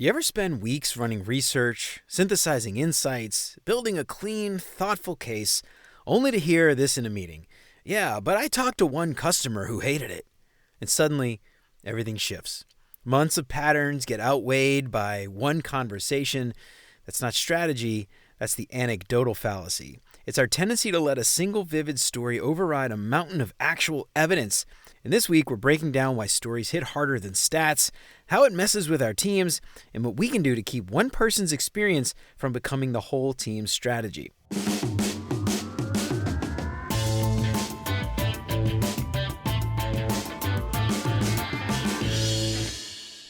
You ever spend weeks running research, synthesizing insights, building a clean, thoughtful case, only to hear this in a meeting? Yeah, but I talked to one customer who hated it. And suddenly, everything shifts. Months of patterns get outweighed by one conversation. That's not strategy, that's the anecdotal fallacy. It's our tendency to let a single vivid story override a mountain of actual evidence. And this week, we're breaking down why stories hit harder than stats, how it messes with our teams, and what we can do to keep one person's experience from becoming the whole team's strategy.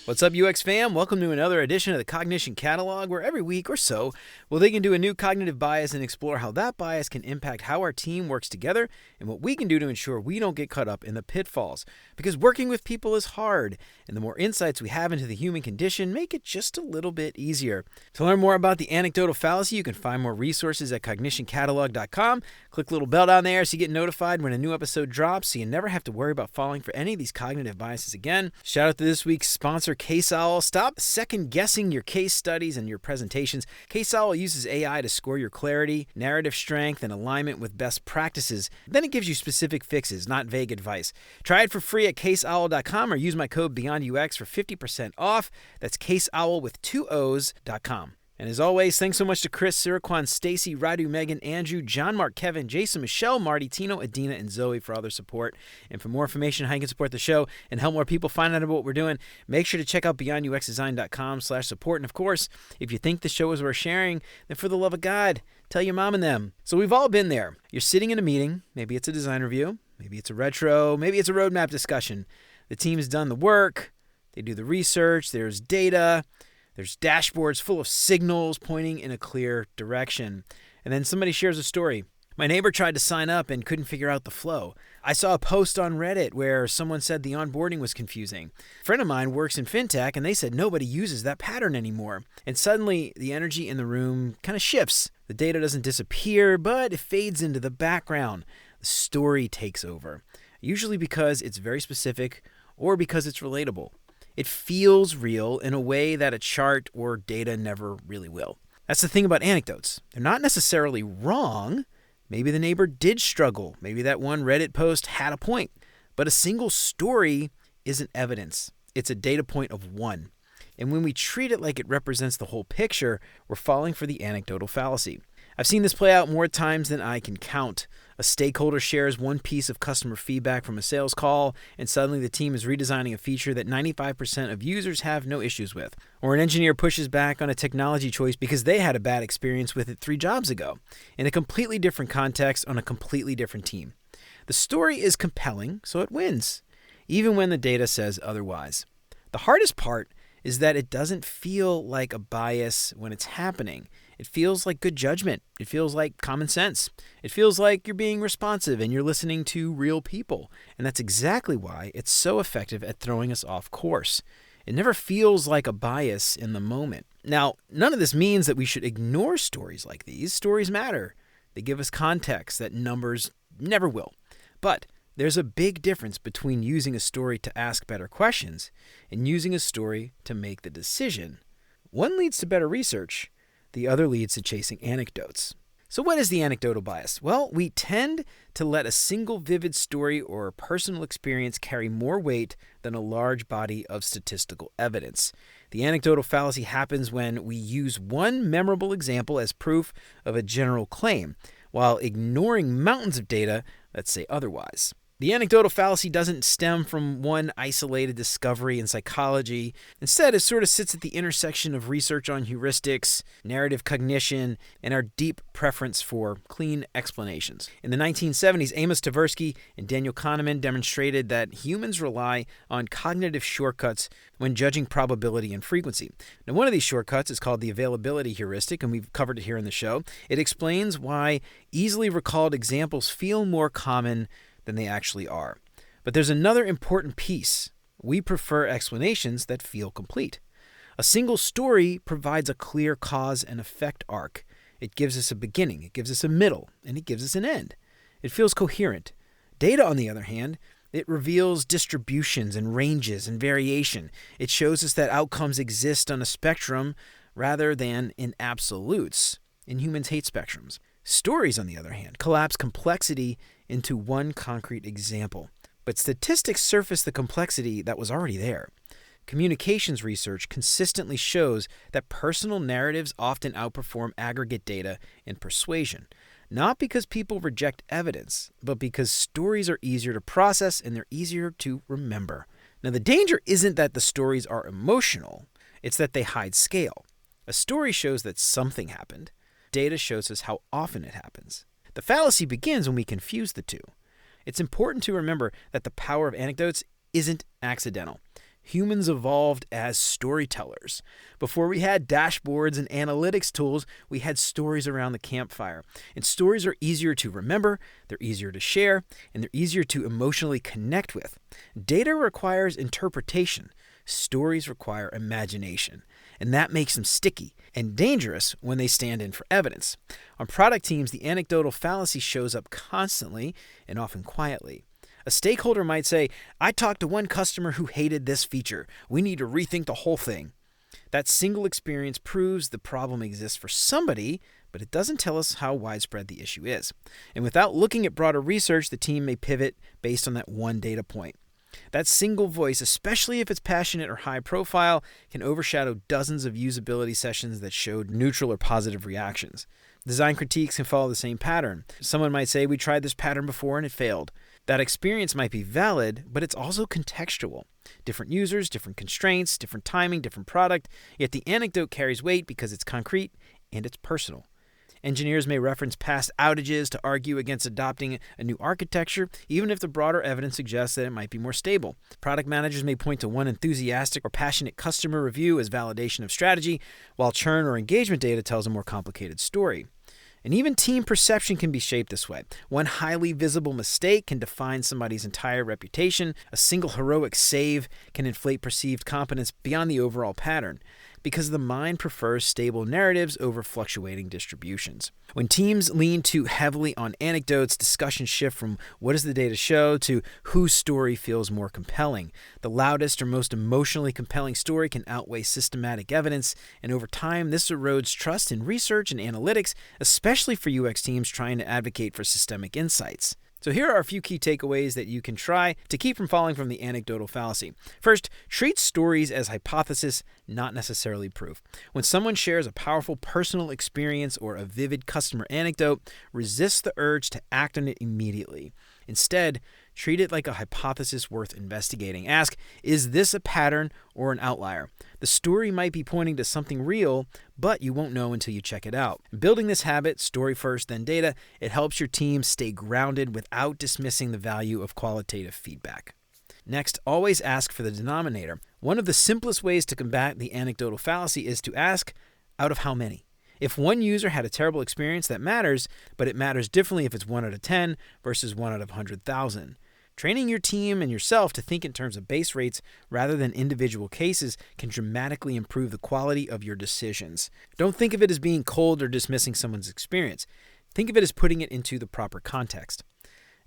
What's up, UX fam? Welcome to another edition of the Cognition Catalog, where every week or so, we'll dig into a new cognitive bias and explore how that bias can impact how our team works together and what we can do to ensure we don't get caught up in the pitfalls. Because working with people is hard, and the more insights we have into the human condition make it just a little bit easier. To learn more about the anecdotal fallacy, you can find more resources at cognitioncatalog.com. Click the little bell down there so you get notified when a new episode drops, so you never have to worry about falling for any of these cognitive biases again. Shout out to this week's sponsor, Case Owl. Stop second-guessing your case studies and your presentations. Case Owl uses AI to score your clarity, narrative strength, and alignment with best practices. Then it gives you specific fixes, not vague advice. Try it for free at caseowl.com or use my code BeyondUX for 50% off. That's caseowl with 2 O's.com. And as always, thanks so much to Chris, Sirikwan, Stacy, Radu, Megan, Andrew, John, Mark, Kevin, Jason, Michelle, Marty, Tino, Adina, and Zoe for all their support. And for more information on how you can support the show and help more people find out about what we're doing, make sure to check out beyonduxdesign.com/support. And of course, if you think the show is worth sharing, then for the love of God, tell your mom and them. So we've all been there. You're sitting in a meeting. Maybe it's a design review. Maybe it's a retro. Maybe it's a roadmap discussion. The team has done the work. They do the research. There's data. There's dashboards full of signals pointing in a clear direction. And then somebody shares a story. My neighbor tried to sign up and couldn't figure out the flow. I saw a post on Reddit where someone said the onboarding was confusing. A friend of mine works in fintech and they said nobody uses that pattern anymore. And suddenly the energy in the room kind of shifts. The data doesn't disappear, but it fades into the background. The story takes over, usually because it's very specific or because it's relatable. It feels real in a way that a chart or data never really will. That's the thing about anecdotes. They're not necessarily wrong. Maybe the neighbor did struggle. Maybe that one Reddit post had a point. But a single story isn't evidence. It's a data point of one. And when we treat it like it represents the whole picture, we're falling for the anecdotal fallacy. I've seen this play out more times than I can count. A stakeholder shares one piece of customer feedback from a sales call, and suddenly the team is redesigning a feature that 95% of users have no issues with. Or an engineer pushes back on a technology choice because they had a bad experience with it 3 jobs ago, in a completely different context on a completely different team. The story is compelling, so it wins, even when the data says otherwise. The hardest part is that it doesn't feel like a bias when it's happening. It feels like good judgment. It feels like common sense. It feels like you're being responsive and you're listening to real people. And that's exactly why it's so effective at throwing us off course. It never feels like a bias in the moment. Now, none of this means that we should ignore stories like these. Stories matter. They give us context that numbers never will. But there's a big difference between using a story to ask better questions and using a story to make the decision. One leads to better research. The other leads to chasing anecdotes. So what is the anecdotal bias? Well, we tend to let a single vivid story or personal experience carry more weight than a large body of statistical evidence. The anecdotal fallacy happens when we use one memorable example as proof of a general claim, while ignoring mountains of data that say otherwise. The anecdotal fallacy doesn't stem from one isolated discovery in psychology. Instead, it sort of sits at the intersection of research on heuristics, narrative cognition, and our deep preference for clean explanations. In the 1970s, Amos Tversky and Daniel Kahneman demonstrated that humans rely on cognitive shortcuts when judging probability and frequency. Now, one of these shortcuts is called the availability heuristic, and we've covered it here in the show. It explains why easily recalled examples feel more common than they actually are. But there's another important piece. We prefer explanations that feel complete. A single story provides a clear cause and effect arc. It gives us a beginning, it gives us a middle, and it gives us an end. It feels coherent. Data, on the other hand, It reveals distributions and ranges and variation. It shows us that outcomes exist on a spectrum rather than in absolutes. And humans hate spectrums. Stories, on the other hand, collapse complexity into one concrete example. But statistics surface the complexity that was already there. Communications research consistently shows that personal narratives often outperform aggregate data in persuasion. Not because people reject evidence, but because stories are easier to process and they're easier to remember. Now, the danger isn't that the stories are emotional, it's that they hide scale. A story shows that something happened. Data shows us how often it happens. The fallacy begins when we confuse the two. It's important to remember that the power of anecdotes isn't accidental. Humans evolved as storytellers. Before we had dashboards and analytics tools, we had stories around the campfire. And stories are easier to remember, they're easier to share, and they're easier to emotionally connect with. Data requires interpretation. Stories require imagination. And that makes them sticky and dangerous when they stand in for evidence. On product teams, the anecdotal fallacy shows up constantly and often quietly. A stakeholder might say, I talked to one customer who hated this feature. We need to rethink the whole thing. That single experience proves the problem exists for somebody, but it doesn't tell us how widespread the issue is. And without looking at broader research, the team may pivot based on that one data point. That single voice, especially if it's passionate or high profile, can overshadow dozens of usability sessions that showed neutral or positive reactions. Design critiques can follow the same pattern. Someone might say, we tried this pattern before and it failed. That experience might be valid, but it's also contextual. Different users, different constraints, different timing, different product, yet the anecdote carries weight because it's concrete and it's personal. Engineers may reference past outages to argue against adopting a new architecture, even if the broader evidence suggests that it might be more stable. Product managers may point to one enthusiastic or passionate customer review as validation of strategy, while churn or engagement data tells a more complicated story. And even team perception can be shaped this way. One highly visible mistake can define somebody's entire reputation. A single heroic save can inflate perceived competence beyond the overall pattern, because the mind prefers stable narratives over fluctuating distributions. When teams lean too heavily on anecdotes, discussions shift from what does the data show to whose story feels more compelling. The loudest or most emotionally compelling story can outweigh systematic evidence, and over time, this erodes trust in research and analytics, especially for UX teams trying to advocate for systemic insights. So here are a few key takeaways that you can try to keep from falling from the anecdotal fallacy. First, treat stories as hypothesis, not necessarily proof. When someone shares a powerful personal experience or a vivid customer anecdote, resist the urge to act on it immediately. Instead, treat it like a hypothesis worth investigating. Ask, is this a pattern or an outlier? The story might be pointing to something real, but you won't know until you check it out. Building this habit, story first, then data, it helps your team stay grounded without dismissing the value of qualitative feedback. Next, always ask for the denominator. One of the simplest ways to combat the anecdotal fallacy is to ask, out of how many? If one user had a terrible experience, that matters, but it matters differently if it's 1 out of 10 versus 1 out of 100,000. Training your team and yourself to think in terms of base rates rather than individual cases can dramatically improve the quality of your decisions. Don't think of it as being cold or dismissing someone's experience. Think of it as putting it into the proper context.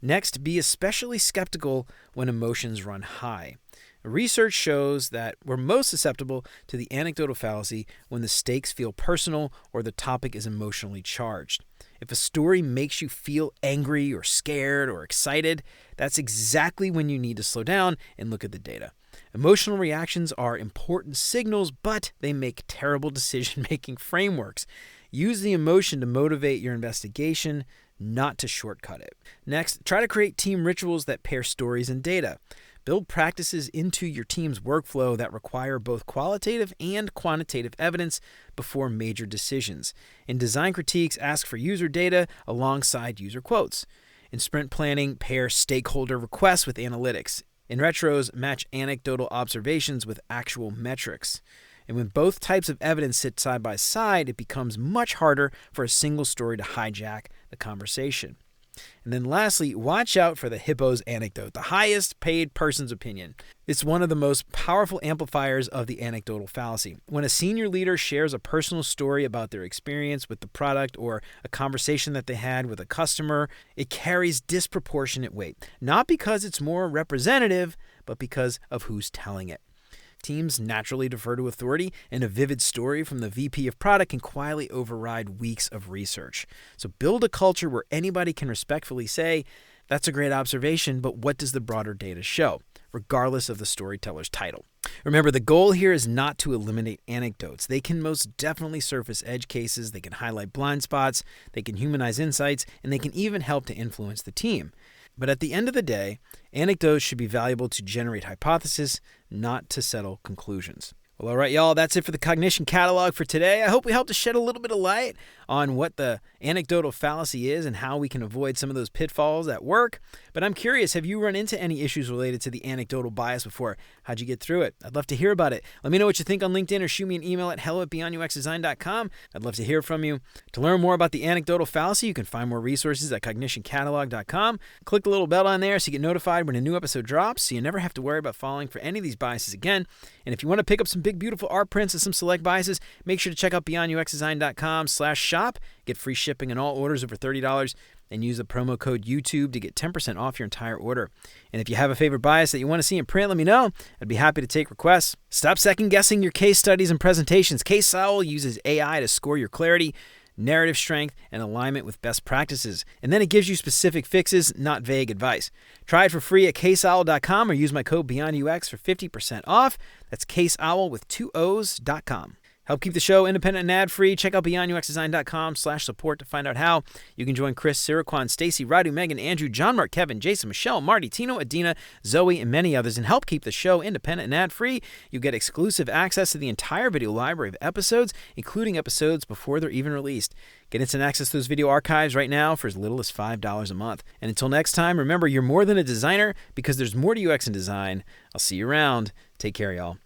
Next, be especially skeptical when emotions run high. Research shows that we're most susceptible to the anecdotal fallacy when the stakes feel personal or the topic is emotionally charged. If a story makes you feel angry or scared or excited, that's exactly when you need to slow down and look at the data. Emotional reactions are important signals, but they make terrible decision-making frameworks. Use the emotion to motivate your investigation, not to shortcut it. Next, try to create team rituals that pair stories and data. Build practices into your team's workflow that require both qualitative and quantitative evidence before major decisions. In design critiques, ask for user data alongside user quotes. In sprint planning, pair stakeholder requests with analytics. In retros, match anecdotal observations with actual metrics. And when both types of evidence sit side by side, it becomes much harder for a single story to hijack the conversation. And then lastly, watch out for the hippo's anecdote, the highest paid person's opinion. It's one of the most powerful amplifiers of the anecdotal fallacy. When a senior leader shares a personal story about their experience with the product or a conversation that they had with a customer, it carries disproportionate weight. Not because it's more representative, but because of who's telling it. Teams naturally defer to authority, and a vivid story from the VP of product can quietly override weeks of research. So build a culture where anybody can respectfully say, "That's a great observation, but what does the broader data show?" regardless of the storyteller's title. Remember, the goal here is not to eliminate anecdotes. They can most definitely surface edge cases, they can highlight blind spots, they can humanize insights, and they can even help to influence the team. But at the end of the day, anecdotes should be valuable to generate hypotheses, not to settle conclusions. Well, all right, y'all, that's it for the Cognition Catalog for today. I hope we helped to shed a little bit of light on what the anecdotal fallacy is and how we can avoid some of those pitfalls at work. But I'm curious, have you run into any issues related to the anecdotal bias before? How'd you get through it? I'd love to hear about it. Let me know what you think on LinkedIn or shoot me an email at hello@beyonduxdesign.com. I'd love to hear from you. To learn more about the anecdotal fallacy, you can find more resources at cognitioncatalog.com. Click the little bell on there so you get notified when a new episode drops so you never have to worry about falling for any of these biases again. And if you want to pick up some big, beautiful art prints and some select biases, make sure to check out beyonduxdesign.com/shop. Get free shipping on all orders over $30 and use the promo code YouTube to get 10% off your entire order. And if you have a favorite bias that you want to see in print, let me know. I'd be happy to take requests. Stop second-guessing your case studies and presentations. Case Owl uses AI to score your clarity, narrative strength, and alignment with best practices. And then it gives you specific fixes, not vague advice. Try it for free at caseowl.com or use my code BeyondUX for 50% off. That's caseowl with 2 O's.com. Help keep the show independent and ad-free. Check out beyonduxdesign.com/support to find out how. You can join Chris, Siraquan, Stacy, Radu, Megan, Andrew, John, Mark, Kevin, Jason, Michelle, Marty, Tino, Adina, Zoe, and many others, and help keep the show independent and ad-free. You get exclusive access to the entire video library of episodes, including episodes before they're even released. Get instant access to those video archives right now for as little as $5 a month. And until next time, remember, you're more than a designer because there's more to UX and design. I'll see you around. Take care, y'all.